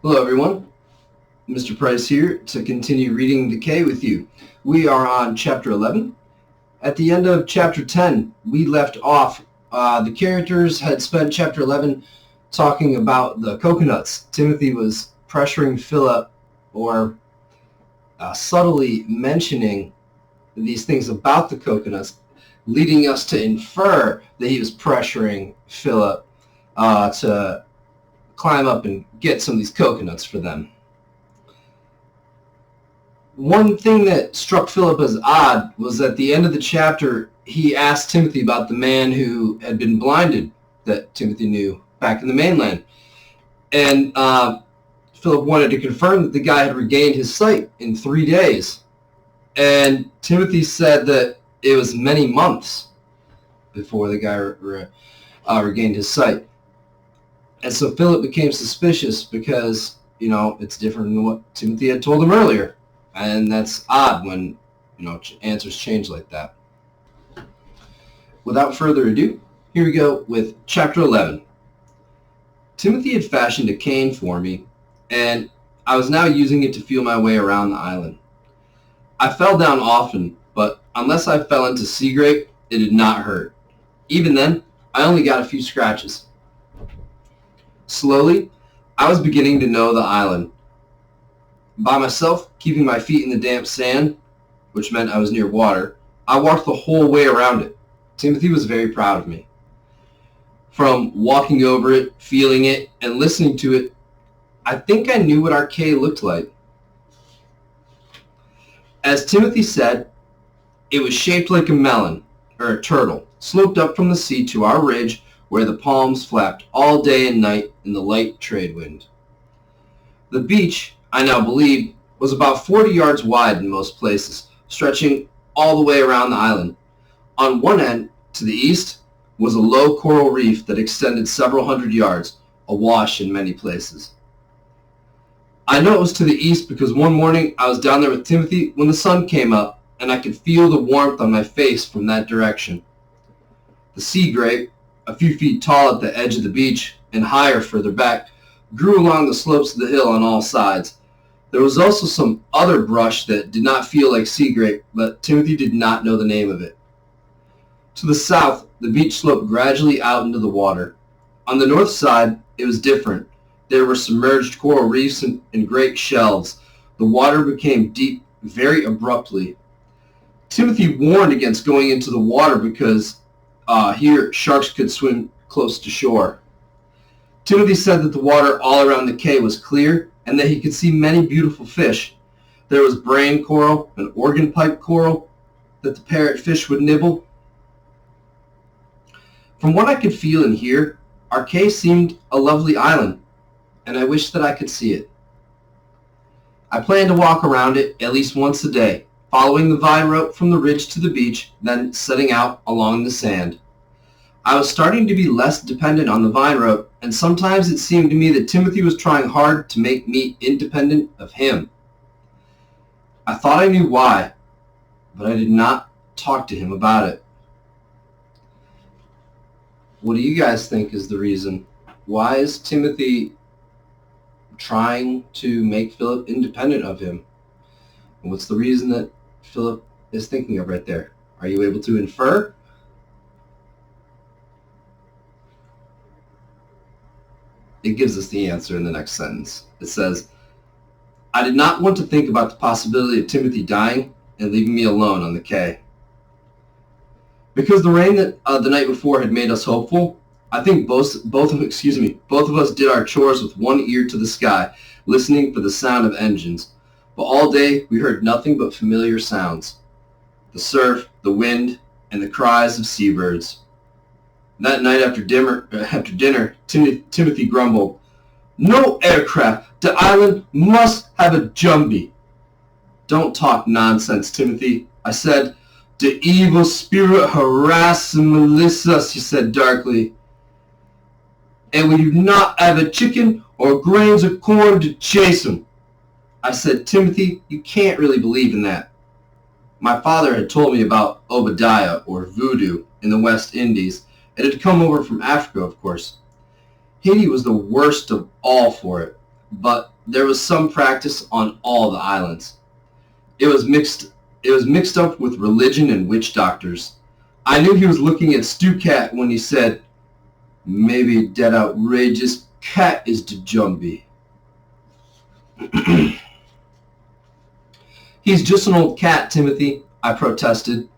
Hello everyone, Mr. Price here to continue reading Decay with you. We are on Chapter 11. At the end of Chapter 10, we left off. The characters had spent Chapter 11 talking about the coconuts. Timothy was pressuring Philip or subtly mentioning these things about the coconuts, leading us to infer that he was pressuring Philip to climb up and get some of these coconuts for them. One thing that struck Philip as odd was at the end of the chapter, he asked Timothy about the man who had been blinded that Timothy knew back in the mainland. And Philip wanted to confirm that the guy had regained his sight in 3 days. And Timothy said that it was many months before the guy regained his sight. And so Philip became suspicious because, it's different than what Timothy had told him earlier. And that's odd when, answers change like that. Without further ado, here we go with Chapter 11. Timothy had fashioned a cane for me, and I was now using it to feel my way around the island. I fell down often, but unless I fell into sea grape, it did not hurt. Even then, I only got a few scratches. Slowly, I was beginning to know the island. By myself, keeping my feet in the damp sand, which meant I was near water, I walked the whole way around it. Timothy was very proud of me. From walking over it, feeling it, and listening to it, I think I knew what our Cay looked like. As Timothy said, it was shaped like a melon, or a turtle, sloped up from the sea to our ridge where the palms flapped all day and night in the light trade wind. The beach, I now believe, was about 40 yards wide in most places, stretching all the way around the island. On one end, to the east, was a low coral reef that extended several hundred yards, awash in many places. I know it was to the east because one morning I was down there with Timothy when the sun came up, and I could feel the warmth on my face from that direction. The sea grape, a few feet tall at the edge of the beach and higher further back, grew along the slopes of the hill on all sides. There was also some other brush that did not feel like sea grape, but Timothy did not know the name of it. To the south, the beach sloped gradually out into the water. On the north side, it was different. There were submerged coral reefs and great shelves. The water became deep very abruptly. Timothy warned against going into the water because here sharks could swim close to shore. Timothy said that the water all around the Cay was clear and that he could see many beautiful fish. There was brain coral and organ pipe coral that the parrotfish would nibble. From what I could feel and hear, our Cay seemed a lovely island, and I wished that I could see it. I planned to walk around it at least once a day, following the vine rope from the ridge to the beach, then setting out along the sand. I was starting to be less dependent on the vine rope, and sometimes it seemed to me that Timothy was trying hard to make me independent of him. I thought I knew why, but I did not talk to him about it. What do you guys think is the reason? Why is Timothy trying to make Philip independent of him? And what's the reason that Philip is thinking of right there? Are you able to infer? It gives us the answer in the next sentence. It says, I did not want to think about the possibility of Timothy dying and leaving me alone on the Cay. Because the rain that the night before had made us hopeful, I think both of us did our chores with one ear to the sky, listening for the sound of engines. But all day we heard nothing but familiar sounds. The surf, the wind, and the cries of seabirds. That night after dinner, Timothy grumbled, No aircraft! The island must have a jumbie. Don't talk nonsense, Timothy, I said. The evil spirit harasses Melissa, she said darkly. And we do not have a chicken or grains of corn to chase him. I said, Timothy, you can't really believe in that. My father had told me about Obadiah, or voodoo, in the West Indies. It had come over from Africa, of course. Haiti was the worst of all for it, but There was some practice on all the islands. It was mixed up with religion and witch doctors. I knew he was looking at Stu Cat when he said, "Maybe that outrageous cat is the Jumbie." "He's just an old cat, Timothy," I protested.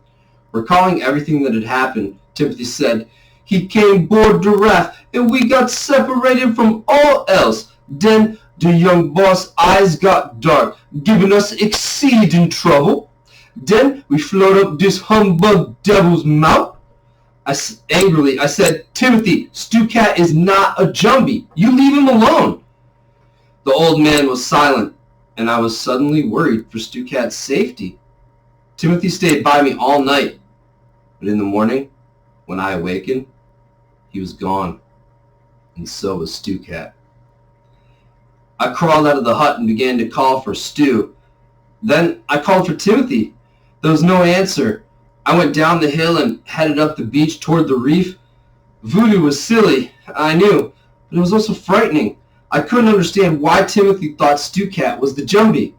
Recalling everything that had happened, Timothy said, "He came aboard the raft and we got separated from all else. Then the young boss' eyes got dark, giving us exceeding trouble. Then we float up this humbug devil's mouth." Angrily, I said, "Timothy, Stu Cat is not a Jumbie. You leave him alone." The old man was silent, and I was suddenly worried for Stu Cat's safety. Timothy stayed by me all night, but in the morning, when I awakened, he was gone, and so was Stu Cat. I crawled out of the hut and began to call for Stu. Then I called for Timothy. There was no answer. I went down the hill and headed up the beach toward the reef. Voodoo was silly, I knew, but it was also frightening. I couldn't understand why Timothy thought Stu Cat was the Jumbie.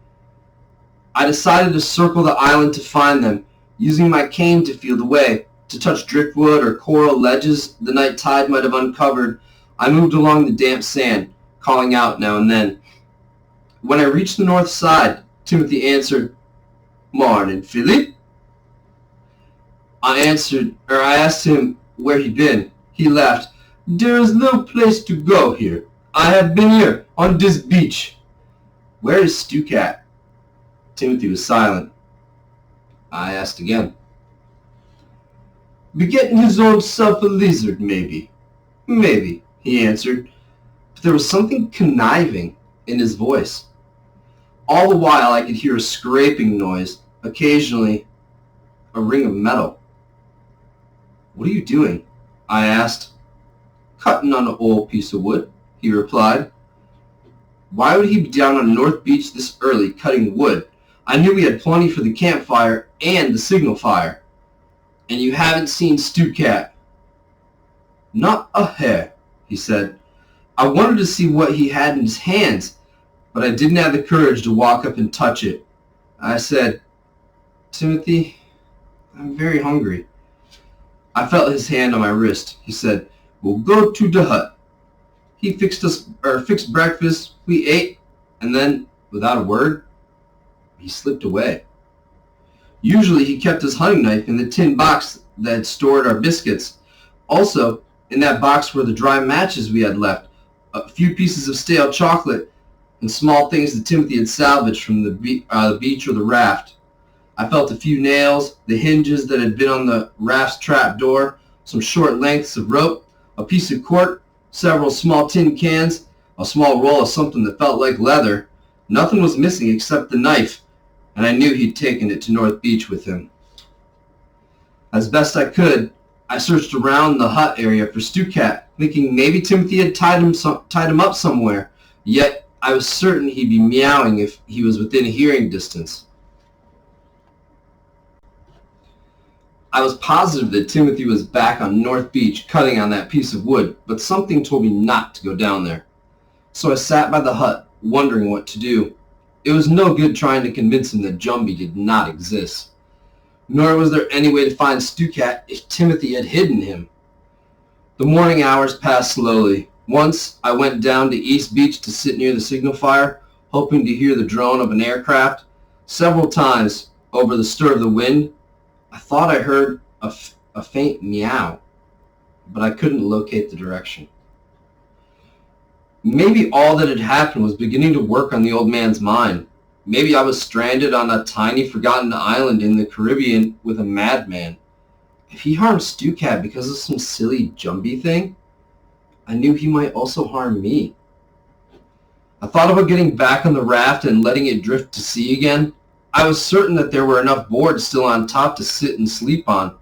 I decided to circle the island to find them, using my cane to feel the way, to touch driftwood or coral ledges the night tide might have uncovered. I moved along the damp sand, calling out now and then. When I reached the north side, Timothy answered, "Morning, Philip." I asked him where he'd been. He laughed. "There is no place to go here. I have been here, on this beach." "Where is Stu Cat?" Timothy was silent. I asked again. "Begetting his own self a lizard, maybe." "Maybe," he answered, but there was something conniving in his voice. All the while I could hear a scraping noise, occasionally a ring of metal. "What are you doing?" I asked. "Cutting on an old piece of wood," he replied. Why would he be down on North Beach this early cutting wood? I knew we had plenty for the campfire and the signal fire. "And you haven't seen Stu Cat?" "Not a hair," he said. I wanted to see what he had in his hands, but I didn't have the courage to walk up and touch it. I said, "Timothy, I'm very hungry." I felt his hand on my wrist. He said, "We'll go to the hut." He fixed breakfast, we ate, and then, without a word, he slipped away. Usually he kept his hunting knife in the tin box that had stored our biscuits. Also, in that box were the dry matches we had left, a few pieces of stale chocolate, and small things that Timothy had salvaged from the beach or the raft. I felt a few nails, the hinges that had been on the raft's trap door, some short lengths of rope, a piece of cork, several small tin cans, a small roll of something that felt like leather. Nothing was missing except the knife, and I knew he'd taken it to North Beach with him. As best I could, I searched around the hut area for Stu Cat, thinking maybe Timothy had tied him up somewhere, yet I was certain he'd be meowing if he was within hearing distance. I was positive that Timothy was back on North Beach cutting on that piece of wood, but something told me not to go down there. So I sat by the hut, wondering what to do. It was no good trying to convince him that Jumbie did not exist. Nor was there any way to find Stu Cat if Timothy had hidden him. The morning hours passed slowly. Once I went down to East Beach to sit near the signal fire, hoping to hear the drone of an aircraft. Several times, over the stir of the wind, I thought I heard a faint meow, but I couldn't locate the direction. Maybe all that had happened was beginning to work on the old man's mind. Maybe I was stranded on a tiny forgotten island in the Caribbean with a madman. If he harmed Stu Cat because of some silly Jumbie thing, I knew he might also harm me. I thought about getting back on the raft and letting it drift to sea again. I was certain that there were enough boards still on top to sit and sleep on.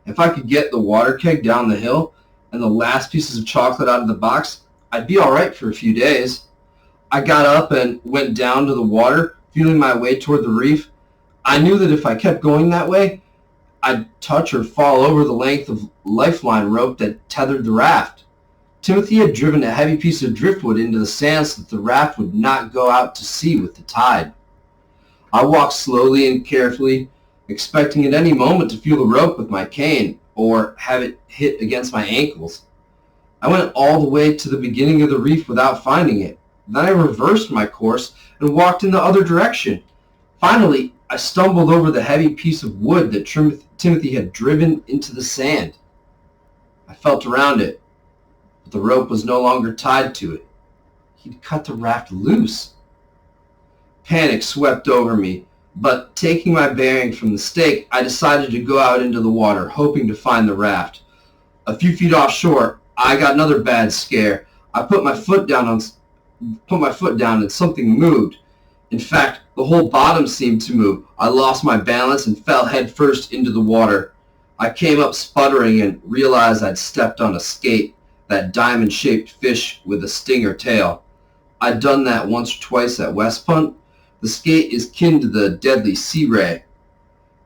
If I could get the water keg down the hill and the last pieces of chocolate out of the box, I'd be all right for a few days. I got up and went down to the water, feeling my way toward the reef. I knew that if I kept going that way, I'd touch or fall over the length of lifeline rope that tethered the raft. Timothy had driven a heavy piece of driftwood into the sand so that the raft would not go out to sea with the tide. I walked slowly and carefully, expecting at any moment to feel the rope with my cane or have it hit against my ankles. I went all the way to the beginning of the reef without finding it. Then I reversed my course and walked in the other direction. Finally, I stumbled over the heavy piece of wood that Timothy had driven into the sand. I felt around it, but the rope was no longer tied to it. He'd cut the raft loose. Panic swept over me, but taking my bearing from the stake, I decided to go out into the water, hoping to find the raft. A few feet offshore, I got another bad scare. I put my foot down and something moved. In fact, the whole bottom seemed to move. I lost my balance and fell headfirst into the water. I came up sputtering and realized I'd stepped on a skate, that diamond-shaped fish with a stinger tail. I'd done that once or twice at West Punt. The skate is kin to the deadly sea ray,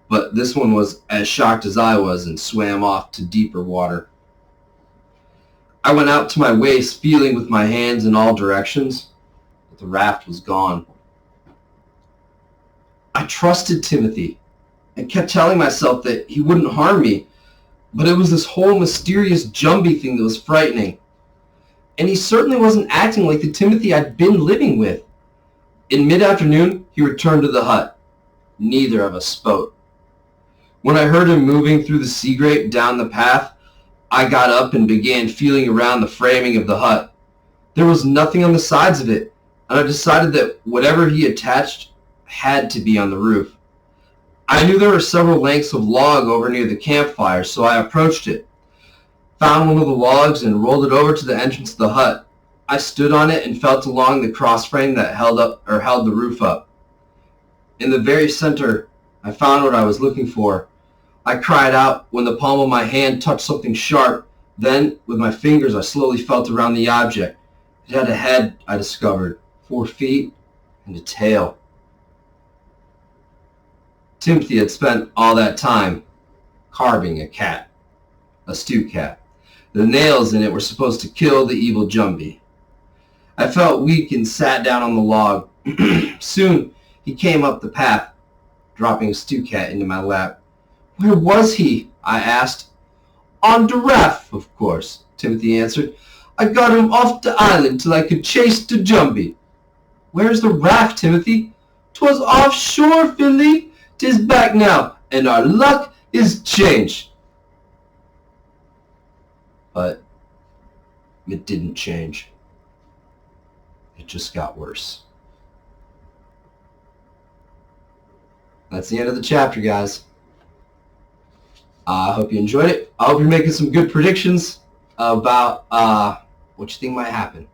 but this one was as shocked as I was and swam off to deeper water. I went out to my waist, feeling with my hands in all directions, but the raft was gone. I trusted Timothy and kept telling myself that he wouldn't harm me, but it was this whole mysterious Jumbie thing that was frightening. And he certainly wasn't acting like the Timothy I'd been living with. In mid-afternoon, he returned to the hut. Neither of us spoke. When I heard him moving through the sea grate down the path, I got up and began feeling around the framing of the hut. There was nothing on the sides of it, and I decided that whatever he attached had to be on the roof. I knew there were several lengths of log over near the campfire, so I approached it, found one of the logs, and rolled it over to the entrance of the hut. I stood on it and felt along the crossframe that held the roof up. In the very center, I found what I was looking for. I cried out when the palm of my hand touched something sharp. Then, with my fingers, I slowly felt around the object. It had a head, I discovered, 4 feet, and a tail. Timothy had spent all that time carving a cat, a stew cat. The nails in it were supposed to kill the evil Jumbie. I felt weak and sat down on the log. Soon, he came up the path, dropping a stew cat into my lap. "Where was he?" I asked. "On the raft, of course," Timothy answered. "I got him off the island till I could chase the Jumbie." "Where's the raft, Timothy?" "'Twas offshore, Philly. 'Tis back now, and our luck is changed." But it didn't change. It just got worse. That's the end of the chapter, guys. I hope you enjoyed it. I hope you're making some good predictions about what you think might happen.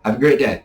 Have a great day.